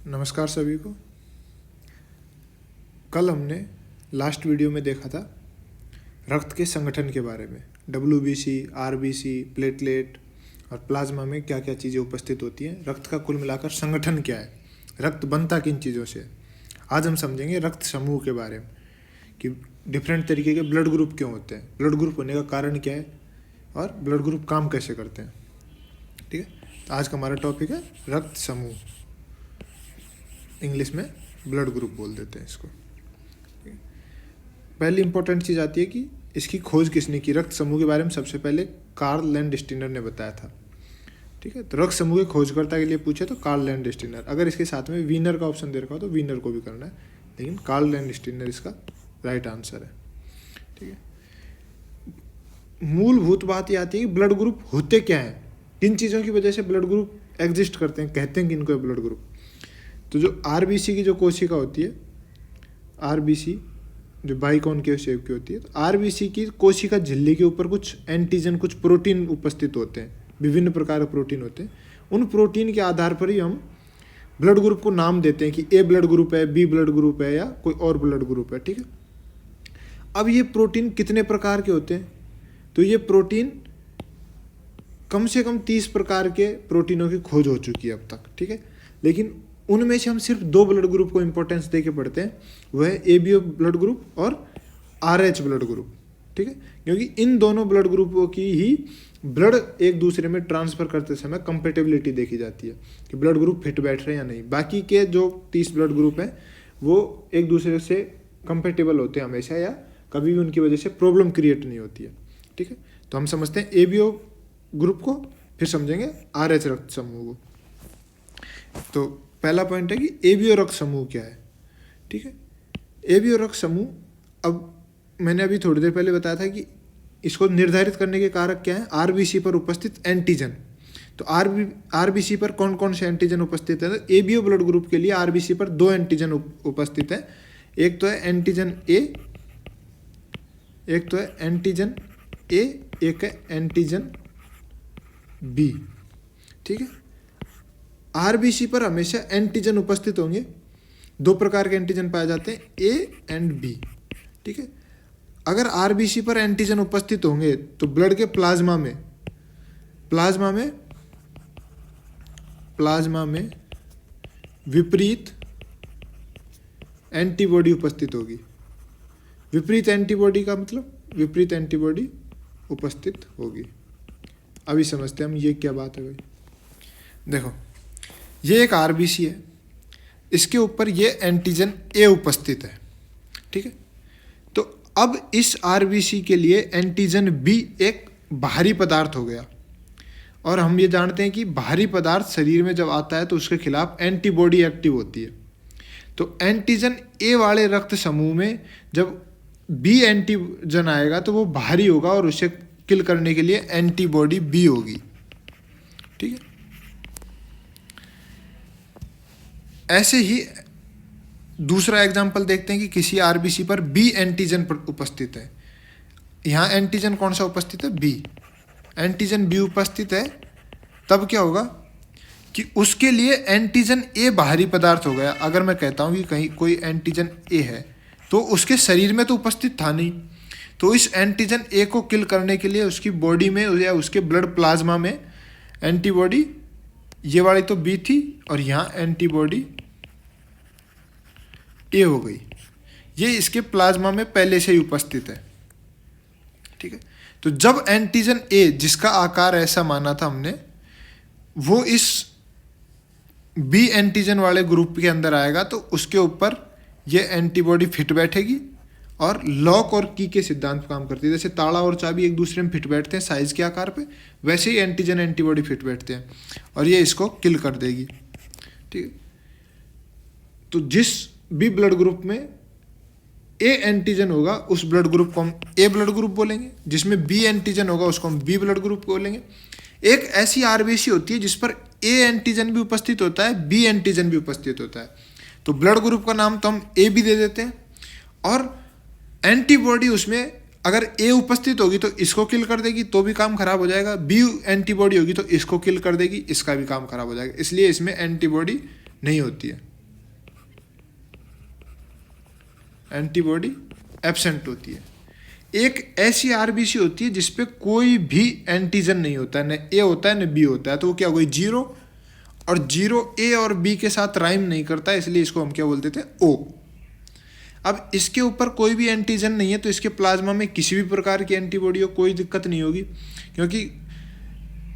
नमस्कार सभी को। कल हमने लास्ट वीडियो में देखा था रक्त के संगठन के बारे में। WBC, RBC, प्लेटलेट और प्लाज्मा में क्या क्या चीज़ें उपस्थित होती हैं, रक्त का कुल मिलाकर संगठन क्या है, रक्त बनता किन चीज़ों से। आज हम समझेंगे रक्त समूह के बारे में कि डिफरेंट तरीके के ब्लड ग्रुप क्यों होते हैं, ब्लड ग्रुप होने का कारण क्या है और ब्लड ग्रुप काम कैसे करते हैं। ठीक है, तो आज का हमारा टॉपिक है रक्त समूह, इंग्लिश में ब्लड ग्रुप बोल देते हैं इसको। पहली इंपॉर्टेंट चीज़ आती है कि इसकी खोज किसने की। रक्त समूह के बारे में सबसे पहले कार्ल लैंडस्टीनर ने बताया था। ठीक है, तो रक्त समूह के खोजकर्ता के लिए पूछे तो कार्ल लैंडस्टीनर। अगर इसके साथ में वीनर का ऑप्शन दे रखा हो तो वीनर को भी करना है, लेकिन कार्ल लैंडस्टीनर इसका राइट आंसर है। ठीक है, मूलभूत बात ये आती है कि ब्लड ग्रुप होते क्या हैं, किन चीज़ों की वजह से ब्लड ग्रुप एग्जिस्ट करते हैं, कहते हैं कि इनको ब्लड ग्रुप। तो जो RBC की जो कोशिका होती है, RBC जो बाइकॉनकेव शेप की होती है, तो RBC की कोशिका झिल्ली के ऊपर कुछ एंटीजन, कुछ प्रोटीन उपस्थित होते हैं, विभिन्न प्रकार के प्रोटीन होते हैं। उन प्रोटीन के आधार पर ही हम ब्लड ग्रुप को नाम देते हैं कि A ब्लड ग्रुप है, B ब्लड ग्रुप है या कोई और ब्लड ग्रुप है। ठीक है, अब ये प्रोटीन कितने प्रकार के होते हैं, तो ये प्रोटीन कम से कम 30 प्रकार के प्रोटीनों की खोज हो चुकी है अब तक। ठीक है, लेकिन उनमें से हम सिर्फ 2 ब्लड ग्रुप को इंपॉर्टेंस दे के पढ़ते हैं, वह है ABO ब्लड ग्रुप और RH ब्लड ग्रुप। ठीक है, क्योंकि इन दोनों ब्लड ग्रुपों की ही ब्लड एक दूसरे में ट्रांसफ़र करते समय कंपेटेबिलिटी देखी जाती है कि ब्लड ग्रुप फिट बैठ रहे हैं या नहीं। बाकी के जो 30 ब्लड ग्रुप हैं वो एक दूसरे से कंपेटेबल होते हैं हमेशा, या कभी भी उनकी वजह से प्रॉब्लम क्रिएट नहीं होती है। ठीक है, तो हम समझते हैं ABO ग्रुप को, फिर समझेंगे RH रक्त समूह को। तो पहला पॉइंट है कि ABO रक्त समूह क्या है। ठीक है, ABO रक्त समूह, अब मैंने अभी थोड़ी देर पहले बताया था कि इसको निर्धारित करने के कारक क्या है, RBC पर उपस्थित एंटीजन। तो RBC पर कौन कौन से एंटीजन उपस्थित है, तो ABO ब्लड ग्रुप के लिए RBC पर 2 एंटीजन उपस्थित है। एक तो है एंटीजन A, एक तो है एंटीजन A, एक है एंटीजन B। ठीक है, RBC पर हमेशा एंटीजन उपस्थित होंगे। 2 प्रकार के एंटीजन पाए जाते हैं, A एंड B। ठीक है, अगर RBC पर एंटीजन उपस्थित होंगे तो ब्लड के प्लाज्मा में विपरीत एंटीबॉडी उपस्थित होगी। विपरीत एंटीबॉडी का मतलब विपरीत एंटीबॉडी उपस्थित होगी। अभी समझते हैं हम ये क्या बात है भाई। देखो, ये एक RBC है, इसके ऊपर ये एंटीजन A उपस्थित है। ठीक है, तो अब इस RBC के लिए एंटीजन B एक बाहरी पदार्थ हो गया, और हम ये जानते हैं कि बाहरी पदार्थ शरीर में जब आता है तो उसके खिलाफ एंटीबॉडी एक्टिव होती है। तो एंटीजन A वाले रक्त समूह में जब B एंटीजन आएगा तो वो बाहरी होगा और उसे किल करने के लिए एंटीबॉडी B होगी। ठीक है, ऐसे ही दूसरा एग्जाम्पल देखते हैं कि किसी RBC पर B एंटीजन उपस्थित है। यहाँ एंटीजन कौन सा उपस्थित है, B। एंटीजन B उपस्थित है, तब क्या होगा कि उसके लिए एंटीजन A बाहरी पदार्थ हो गया। अगर मैं कहता हूँ कि कहीं कोई एंटीजन A है तो उसके शरीर में तो उपस्थित था नहीं, तो इस एंटीजन A को किल करने के लिए उसकी बॉडी में या उसके ब्लड प्लाज्मा में एंटीबॉडी, ये वाली तो B थी और यहाँ एंटीबॉडी A हो गई। ये इसके प्लाज्मा में पहले से ही उपस्थित है। ठीक है, तो जब एंटीजन A, जिसका आकार ऐसा माना था हमने, वो इस B एंटीजन वाले ग्रुप के अंदर आएगा तो उसके ऊपर ये एंटीबॉडी फिट बैठेगी और लॉक और की के सिद्धांत काम करती है। जैसे ताला और चाबी एक दूसरे में फिट बैठते हैं साइज के आकार पे, वैसे ही एंटीजन एंटीबॉडी फिट बैठते हैं और ये इसको किल कर देगी। ठीक है, तो जिस B ब्लड ग्रुप में A एंटीजन होगा उस ब्लड ग्रुप को हम A ब्लड ग्रुप बोलेंगे, जिसमें B एंटीजन होगा उसको हम B ब्लड ग्रुप बोलेंगे। एक ऐसी RBC होती है जिस पर A एंटीजन भी उपस्थित होता है, B एंटीजन भी उपस्थित होता है, तो ब्लड ग्रुप का नाम तो हम AB दे देते हैं, और एंटीबॉडी उसमें अगर A उपस्थित होगी तो इसको किल कर देगी तो भी काम खराब हो जाएगा, B एंटीबॉडी होगी तो इसको किल कर देगी, इसका भी काम खराब हो जाएगा, इसलिए इसमें एंटीबॉडी नहीं होती है। एंटीबॉडी एब्सेंट होती है। एक ऐसी आरबीसी होती है जिसपे कोई भी एंटीजन नहीं होता है, न ए होता है न बी होता है, तो वो क्या हो गई जीरो, और जीरो ए और बी के साथ राइम नहीं करता, इसलिए इसको हम क्या बोल देते हैं ओ। अब इसके ऊपर कोई भी एंटीजन नहीं है तो इसके प्लाज्मा में किसी भी प्रकार की एंटीबॉडी हो कोई दिक्कत नहीं होगी, क्योंकि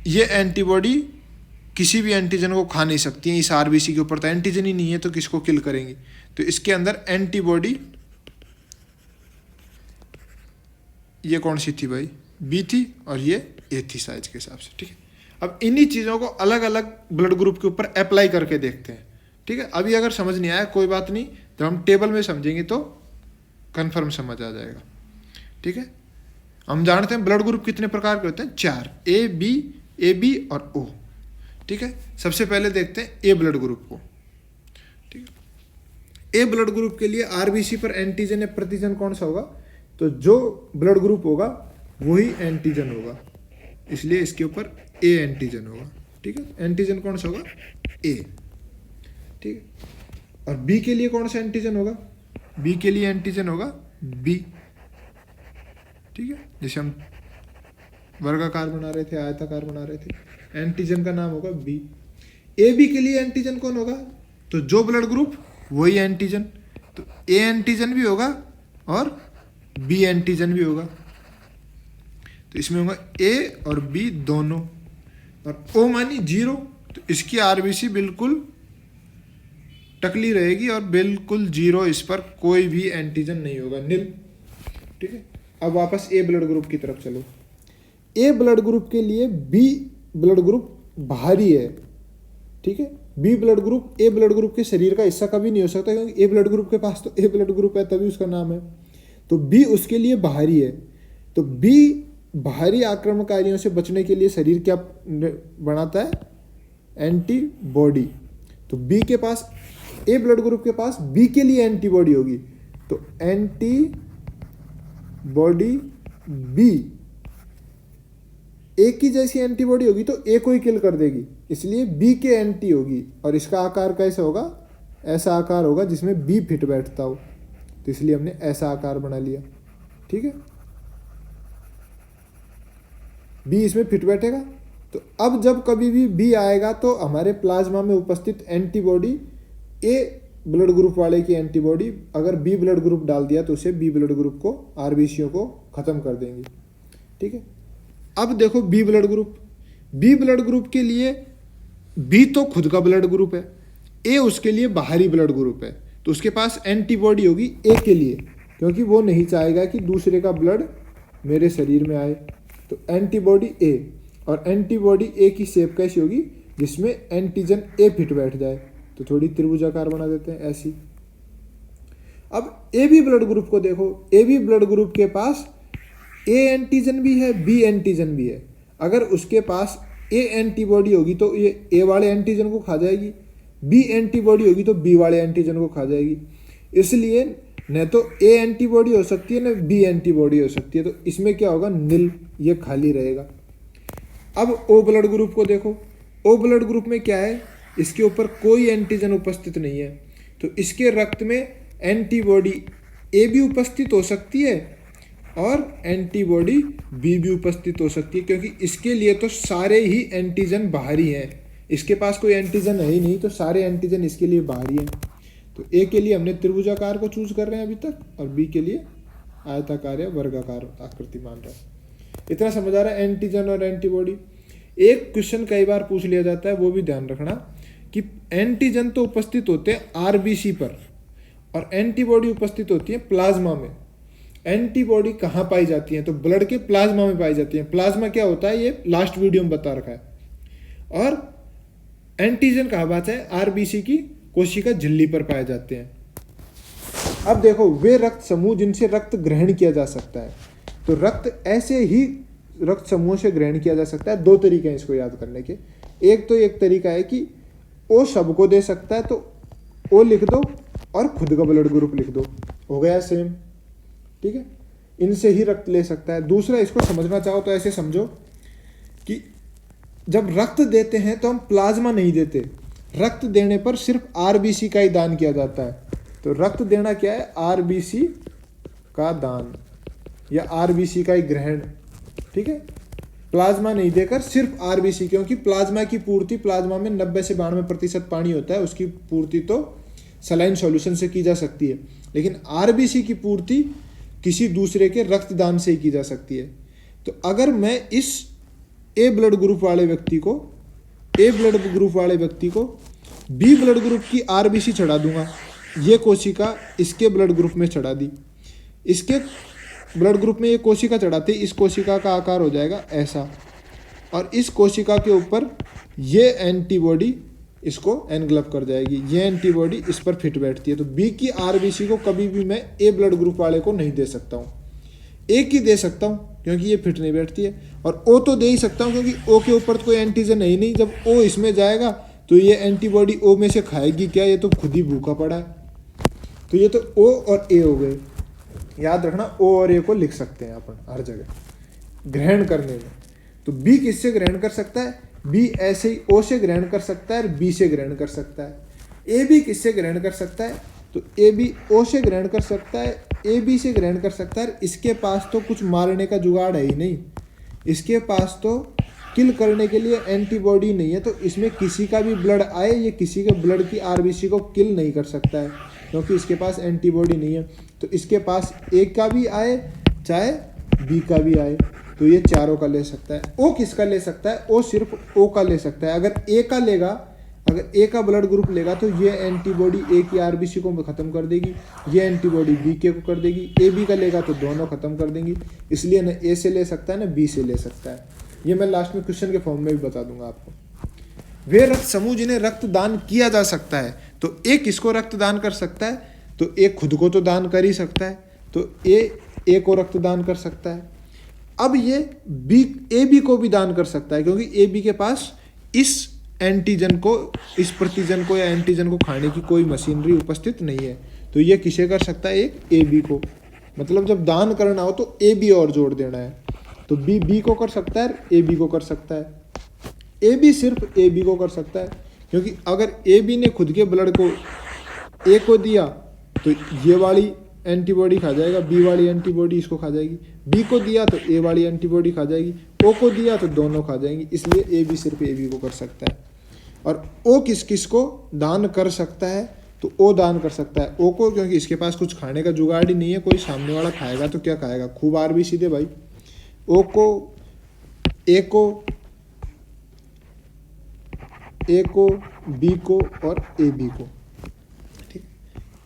ये एंटीबॉडी किसी भी एंटीजन को खा नहीं सकती है। इस आरबीसी के ऊपर तो एंटीजन ही नहीं है तो किसको किल करेंगी, तो इसके अंदर एंटीबॉडी ये कौन सी थी भाई, बी थी, और ये ए थी साइज के हिसाब से, ठीक है। अब इन्हीं चीज़ों को अलग अलग ब्लड ग्रुप के ऊपर अप्लाई करके देखते हैं, ठीक है। अभी अगर समझ नहीं आया कोई बात नहीं, जब हम टेबल में समझेंगे तो कन्फर्म समझ आ जाएगा, ठीक है। हम जानते हैं ब्लड ग्रुप कितने प्रकार के होते हैं, 4, ए बी और ओ, ठीक है। सबसे पहले देखते हैं ए ब्लड ग्रुप को, ठीक है। ए ब्लड ग्रुप के लिए आरबीसी पर एंटीजन या प्रतिजन कौन सा होगा, तो जो ब्लड ग्रुप होगा वही एंटीजन होगा, इसलिए इसके ऊपर ए एंटीजन होगा, ठीक है। एंटीजन कौन सा होगा, ए, ठीक है। और बी के लिए कौन सा एंटीजन होगा, बी के लिए एंटीजन होगा बी, ठीक है। जैसे हम वर्गाकार बना रहे थे, आयताकार बना रहे थे, एंटीजन का नाम होगा बी। ए बी के लिए एंटीजन कौन होगा, तो जो ब्लड ग्रुप वही एंटीजन, तो ए एंटीजन भी होगा और बी एंटीजन भी होगा, तो इसमें होगा ए और बी दोनों, और ओ मानी जीरो, तो इसकी आरबीसी बिल्कुल टकली रहेगी और बिल्कुल जीरो, इस पर कोई भी एंटीजन नहीं होगा, नील, ठीक है। अब वापस ए ब्लड ग्रुप की तरफ चलो। ए ब्लड ग्रुप के लिए बी ब्लड ग्रुप भारी है, ठीक है। B blood group A blood group के शरीर का हिस्सा कभी नहीं हो सकता, क्योंकि ए ब्लड ग्रुप के पास तो ए ब्लड ग्रुप है तभी उसका नाम है, तो बी उसके लिए भारी है। तो बी भारी आक्रमणकारियों से बचने के लिए शरीर क्या बनाता है, एंटीबॉडी। तो बी के पास, ए ब्लड ग्रुप के पास बी के लिए एंटीबॉडी होगी, तो एंटीबॉडी बी, ए की जैसी एंटीबॉडी होगी तो ए को ही किल कर देगी, इसलिए बी के एंटी होगी, और इसका आकार कैसे होगा, ऐसा आकार होगा जिसमें बी फिट बैठता हो, तो इसलिए हमने ऐसा आकार बना लिया, ठीक है। बी इसमें फिट बैठेगा, तो अब जब कभी भी बी आएगा तो हमारे प्लाज्मा में उपस्थित एंटीबॉडी ए ब्लड ग्रुप वाले की एंटीबॉडी अगर बी ब्लड ग्रुप डाल दिया तो उसे बी ब्लड ग्रुप को, आरबीसीओ को खत्म कर देंगे, ठीक है। अब देखो B blood group, B blood group के लिए बी तो खुद का ब्लड ग्रुप है, ए उसके लिए बाहरी ब्लड ग्रुप है, तो उसके पास एंटीबॉडी होगी ए के लिए, क्योंकि वो नहीं चाहेगा कि दूसरे का ब्लड मेरे शरीर में आए, तो एंटीबॉडी ए, और एंटीबॉडी ए की शेप कैसी होगी, जिसमें एंटीजन ए फिट बैठ जाए, तो थोड़ी त्रिभुजाकार बना देते हैं ऐसी। अब ए बी ब्लड ग्रुप को देखो, ए बी ब्लड ग्रुप के पास ए एंटीजन भी है, बी एंटीजन भी है। अगर उसके पास ए एंटीबॉडी होगी तो ये ए वाले एंटीजन को खा जाएगी, बी एंटीबॉडी होगी तो बी वाले एंटीजन को खा जाएगी, इसलिए न तो ए एंटीबॉडी हो सकती है न बी एंटीबॉडी हो सकती है, तो इसमें क्या होगा, नील, ये खाली रहेगा। अब ओ ब्लड ग्रुप को देखो, ओ ब्लड ग्रुप में क्या है, इसके ऊपर कोई एंटीजन उपस्थित नहीं है, तो इसके रक्त में एंटीबॉडी ए भी उपस्थित हो सकती है और एंटीबॉडी बी भी उपस्थित हो सकती है, क्योंकि इसके लिए तो सारे ही एंटीजन बाहरी हैं, इसके पास कोई एंटीजन है ही नहीं, तो सारे एंटीजन इसके लिए बाहरी हैं। तो ए के लिए हमने त्रिभुजाकार को चूज कर रहे हैं अभी तक, और बी के लिए आयताकार या वर्गाकार आकृति मान रहे हैं। इतना समझ आ रहा है एंटीजन और एंटीबॉडी। एक क्वेश्चन कई बार पूछ लिया जाता है, वो भी ध्यान रखना कि एंटीजन तो उपस्थित होते हैं आरबीसी पर और एंटीबॉडी उपस्थित होती है प्लाज्मा में। एंटीबॉडी कहाँ पाई जाती है, तो ब्लड के प्लाज्मा में पाई जाती है। प्लाज्मा क्या होता है ये लास्ट वीडियो में बता रखा है। और एंटीजन कहाँ बात है, आरबीसी की कोशिका झिल्ली पर पाए जाते हैं। अब देखो वे रक्त समूह जिनसे रक्त ग्रहण किया जा सकता है, तो रक्त ऐसे ही रक्त समूह से ग्रहण किया जा सकता है। दो तरीके हैं इसको याद करने के। एक तरीका है कि ओ सबको दे सकता है, तो ओ लिख दो और खुद का ब्लड ग्रुप लिख दो, हो गया सेम, ठीक है। इनसे ही रक्त ले सकता है। दूसरा, इसको समझना चाहो तो ऐसे समझो कि जब रक्त देते हैं तो हम प्लाज्मा नहीं देते, रक्त देने पर सिर्फ आरबीसी का ही दान किया जाता है। तो रक्त देना क्या है, आरबीसी का दान या आरबीसी का एक ग्रहण, ठीक है। प्लाज्मा नहीं देकर सिर्फ आरबीसी, क्योंकि प्लाज्मा की पूर्ति, प्लाज्मा में 90 से 92% पानी होता है, उसकी पूर्ति तो सलाइन सॉल्यूशन से की जा सकती है, लेकिन आरबीसी की पूर्ति किसी दूसरे के रक्तदान से ही की जा सकती है। तो अगर मैं इस ए ब्लड ग्रुप वाले व्यक्ति को बी ब्लड ग्रुप की आरबीसी चढ़ा दूंगा, ये कोशिका इसके ब्लड ग्रुप में चढ़ा दी, इसके ब्लड ग्रुप में ये कोशिका चढ़ाते इस कोशिका का आकार हो जाएगा ऐसा, और इस कोशिका के ऊपर ये एंटीबॉडी इसको एनग्लव कर जाएगी, ये एंटीबॉडी इस पर फिट बैठती है। तो बी की आरबीसी को कभी भी मैं ए ब्लड ग्रुप वाले को नहीं दे सकता हूँ, ए की दे सकता हूँ क्योंकि ये फिट नहीं बैठती है, और ओ तो दे ही सकता हूँ क्योंकि ओ के ऊपर तो कोई एंटीजन है ही नहीं। जब ओ इसमें जाएगा तो ये एंटीबॉडी ओ में से खाएगी क्या, ये तो खुद ही भूखा पड़ा है। तो ये तो ओ और ए हो गए, याद रखना ओ और ए को लिख सकते हैं अपन हर जगह ग्रहण करने में। तो बी किससे ग्रहण कर सकता है, बी ऐसे ही ओ से ग्रहण कर सकता है और बी से ग्रहण कर सकता है। ए बी किससे ग्रहण कर सकता है, तो ए बी ओ से ग्रहण कर सकता है, ए बी से ग्रहण कर सकता है। इसके पास तो कुछ मारने का जुगाड़ है ही नहीं, इसके पास तो किल करने के लिए एंटीबॉडी नहीं है, तो इसमें किसी का भी ब्लड आए ये किसी के ब्लड की आरबीसी को किल नहीं कर सकता है क्योंकि इसके पास एंटीबॉडी नहीं है। तो इसके पास ए का भी आए चाहे बी का भी आए तो ये चारों का ले सकता है। ओ किसका ले सकता है, ओ सिर्फ ओ का ले सकता है। अगर ए का लेगा, अगर ए का ब्लड ग्रुप लेगा तो ये एंटीबॉडी ए की आरबीसी को खत्म कर देगी, ये एंटीबॉडी बी के को कर देगी। ए बी का लेगा तो दोनों खत्म कर देंगी, इसलिए न ए से ले सकता है न बी से ले सकता है। ये मैं लास्ट में क्वेश्चन के फॉर्म में भी बता दूंगा आपको। वे रक्त समूह जिन्हें रक्तदान किया जा सकता है, तो ए किसको रक्तदान कर सकता है, तो ए खुद को तो दान कर ही सकता है, तो ए को रक्तदान कर सकता है। अब ये बी ए बी को भी दान कर सकता है क्योंकि ए बी के पास इस एंटीजन को, इस प्रतिजन को या एंटीजन को खाने की कोई मशीनरी उपस्थित नहीं है। तो ये किसे कर सकता है, एक ए बी को। मतलब जब दान करना हो तो ए बी और जोड़ देना है, तो बी बी को कर सकता है, ए बी को कर सकता है। ए बी सिर्फ ए बी को कर सकता है क्योंकि अगर ए बी ने खुद के ब्लड को ए को दिया तो ये वाली एंटीबॉडी खा जाएगा, बी वाली एंटीबॉडी इसको खा जाएगी, बी को दिया तो ए वाली एंटीबॉडी खा जाएगी, ओ को दिया तो दोनों खा जाएंगी, इसलिए ए बी सिर्फ ए बी को कर सकता है। और ओ किस किस को दान कर सकता है, तो ओ दान कर सकता है ओ को, क्योंकि इसके पास कुछ खाने का जुगाड़ ही नहीं है, कोई सामने वाला खाएगा तो क्या खाएगा, खूब आरबीसी दे भाई। ओ को, ए को, बी को और ए बी को। ठीक,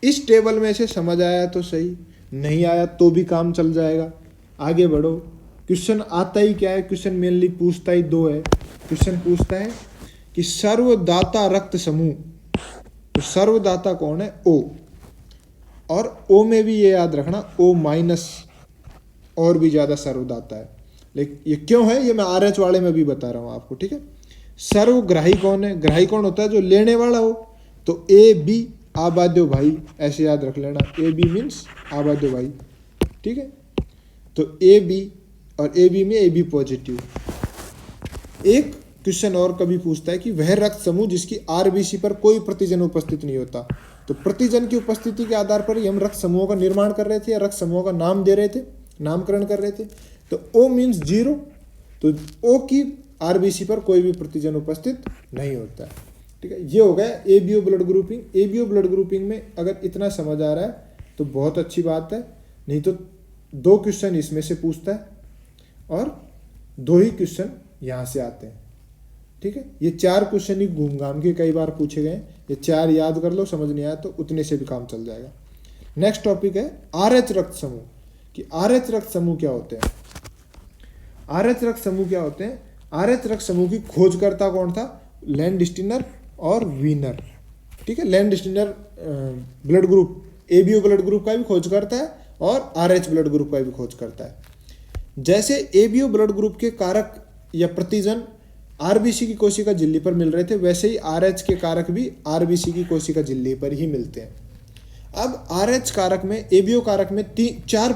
इस टेबल में से समझ आया तो सही, नहीं आया तो भी काम चल जाएगा। आगे बढ़ो। क्वेश्चन आता ही क्या है, क्वेश्चन मेनली पूछता ही दो है। क्वेश्चन पूछता है कि सर्वदाता रक्त समूह, तो सर्वदाता कौन है, ओ, और ओ में भी ये याद रखना ओ माइनस और भी ज्यादा सर्वदाता है। लेकिन ये क्यों है ये मैं आरएच वाले में भी बता रहा हूं आपको। ठीक है, सर्वग्राही कौन है, ग्राही कौन होता है, जो लेने वाला हो। तो ए बी आबाद्यो भाई, ऐसे याद रख लेना, ए बी मीन्स आबाद्यो भाई। ठीक है, तो ए बी और ए बी में ए बी पॉजिटिव। एक क्वेश्चन और कभी पूछता है कि वह रक्त समूह जिसकी आरबीसी पर कोई प्रतिजन उपस्थित नहीं होता। तो प्रतिजन की उपस्थिति के आधार पर हम रक्त समूहों का निर्माण कर रहे थे या रक्त समूहों का नाम दे रहे थे, नामकरण कर रहे थे। तो ओ मीन्स 0, तो ओ की आरबीसी पर कोई भी प्रतिजन उपस्थित नहीं होता है। ठीक है, ये हो गया ABO blood grouping. ABO blood grouping में अगर इतना समझ आ रहा है तो बहुत अच्छी बात है, नहीं तो 2 क्वेश्चन इसमें से पूछता है और 2 ही क्वेश्चन यहाँ से आते हैं। ठीक है, ये 4 क्वेश्चन ही घूम घाम के कई बार पूछे गए, ये 4 याद कर लो, समझ नहीं आया तो उतने से भी काम चल जाएगा। नेक्स्ट टॉपिक है आरएच रक्त समूह, कि आरएच रक्त समूह क्या होते हैं। आरएच रक्त समूह क्या होते हैं, आरएच रक्त समूह की खोजकर्ता कौन था, लैंडस्टीनर और वीनर। ठीक है, Landsteiner blood group, ABO blood group का भी खोज करता है और आरएच ब्लड ग्रुप का भी खोज करता है। जैसे एबीओ ब्लड ग्रुप के कारक या प्रतिजन आरबीसी की कोशिका झिल्ली पर मिल रहे थे, वैसे ही आरएच के कारक भी आरबीसी की कोशिका झिल्ली पर ही मिलते हैं। अब आरएच कारक में, एबीओ कारक में 4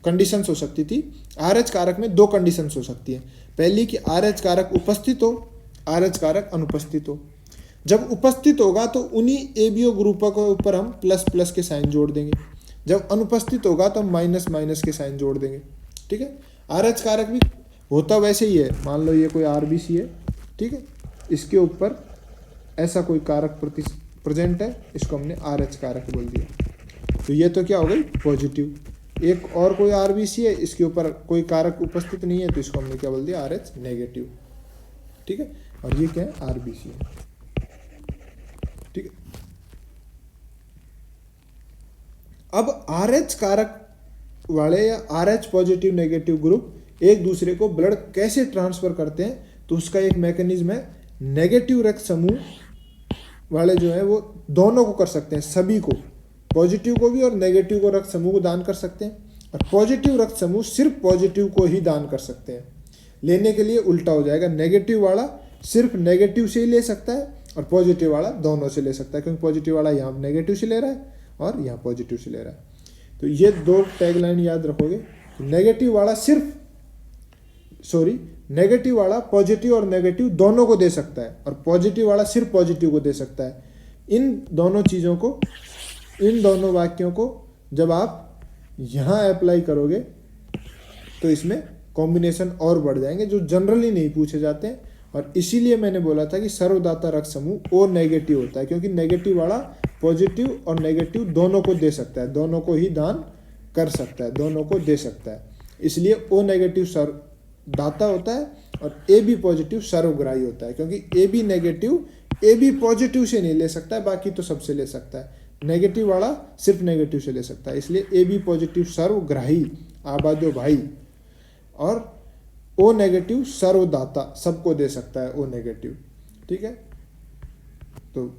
कंडीशंस हो सकती थी, आरएच कारक में 2 कंडीशंस हो सकती है। पहली कि आरएच कारक उपस्थित हो, आरएच कारक अनुपस्थित हो। जब उपस्थित होगा तो उन्हीं एबीओ ग्रुपों के ऊपर हम प्लस प्लस के साइन जोड़ देंगे, जब अनुपस्थित होगा तो हम माइनस माइनस के साइन जोड़ देंगे। ठीक है, आरएच कारक भी होता वैसे ही है। मान लो ये कोई आरबीसी है, ठीक है, इसके ऊपर ऐसा कोई कारक प्रेजेंट है, इसको हमने आरएच कारक बोल दिया। तो ये तो क्या हो गई पॉजिटिव। एक और कोई आरबीसी है, इसके ऊपर कोई कारक उपस्थित नहीं है, तो इसको हमने क्या बोल दिया आरएच नेगेटिव। ठीक है, और ये क्या है आरबीसी है। ठीक है, अब आरएच कारक वाले या आरएच पॉजिटिव नेगेटिव ग्रुप एक दूसरे को ब्लड कैसे ट्रांसफर करते हैं, तो उसका एक मैकेनिज्म है। नेगेटिव रक्त समूह वाले जो है वो दोनों को कर सकते हैं, सभी को, पॉजिटिव को भी और नेगेटिव को रक्त समूह को दान कर सकते हैं, और पॉजिटिव रक्त समूह सिर्फ पॉजिटिव को ही दान कर सकते हैं। लेने के लिए उल्टा हो जाएगा, नेगेटिव वाला सिर्फ नेगेटिव से ही ले सकता है और पॉजिटिव वाला दोनों से ले सकता है, क्योंकि पॉजिटिव वाला यहाँ नेगेटिव से ले रहा है और यहाँ पॉजिटिव से ले रहा है। तो ये दो टैगलाइन याद रखोगे, नेगेटिव वाला नेगेटिव वाला पॉजिटिव और नेगेटिव दोनों को दे सकता है, और पॉजिटिव वाला सिर्फ पॉजिटिव को दे सकता है। इन दोनों चीज़ों को, इन दोनों वाक्यों को जब आप यहाँ अप्लाई करोगे तो इसमें कॉम्बिनेशन और बढ़ जाएंगे जो जनरली नहीं पूछे जाते हैं। और इसीलिए मैंने बोला था कि सर्वदाता रक्त समूह ओ नेगेटिव होता है, क्योंकि नेगेटिव वाला पॉजिटिव और नेगेटिव दोनों को दे सकता है, दोनों को ही दान कर सकता है, दोनों को दे सकता है। इसलिए ओ नेगेटिव सर्वदाता होता है और ए बी पॉजिटिव सर्वग्राही होता है, क्योंकि A B negative A B positive से नहीं ले सकता है, बाकी तो सबसे ले सकता है। नेगेटिव वाला सिर्फ नेगेटिव से ले सकता है, इसलिए ए बी पॉजिटिव सर्वग्राही आबादो भाई, और ओ नेगेटिव सर्वदाता सबको दे सकता है ओ नेगेटिव। ठीक है, तो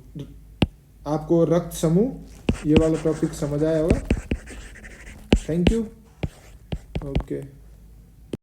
आपको रक्त समूह ये वाला टॉपिक समझ आया होगा। Thank you. ओके।